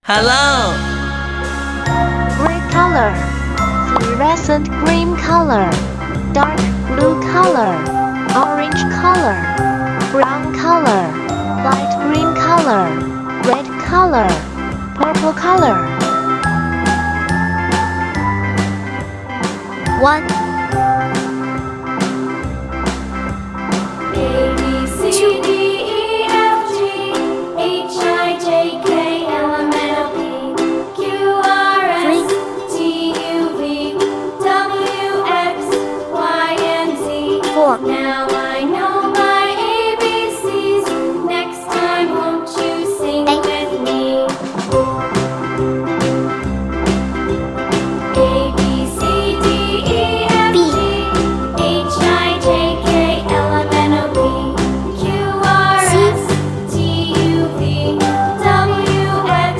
Hello. Red color, fluorescent green color, dark blue color, orange color, brown color, light green color, red color, purple color. 1 A B C D E F G H I J K L M N O P Q R S T U V W X Y and Z. 4 Now I know my ABCs. Next time, won't you sing with me? A B C D E F G H I J K L M N O P Q R S T U V W X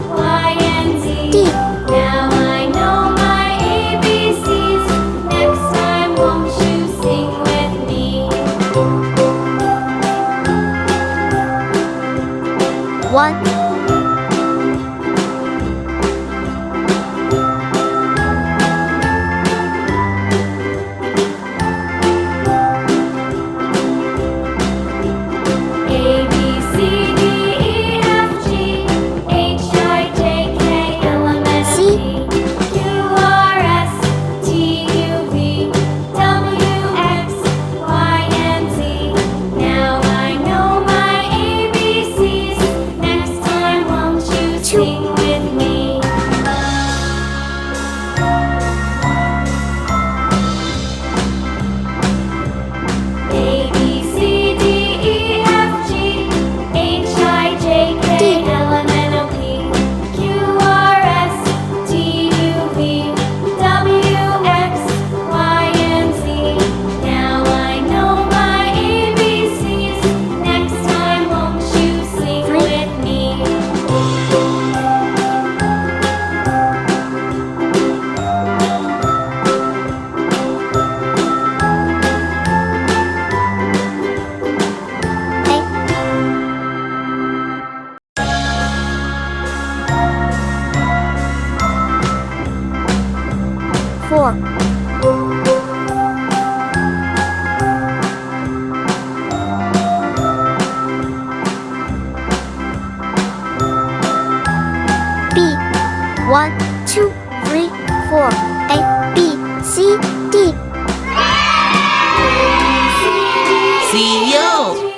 Y and Z. D Now I know my ABCs. Next time, won't you sing with me? 1 A B C D E F G H I J K L M N O P Q R S T U V W X Y and Z. Now I know my ABCs. Next time, won't you sing with me? A B C D E F G H I J K L M N O P Q R S T U V W X Y and Z. Now I know my ABCs. Next time, won't you sing with me?4 B 1 2 3 4 A B C D See you.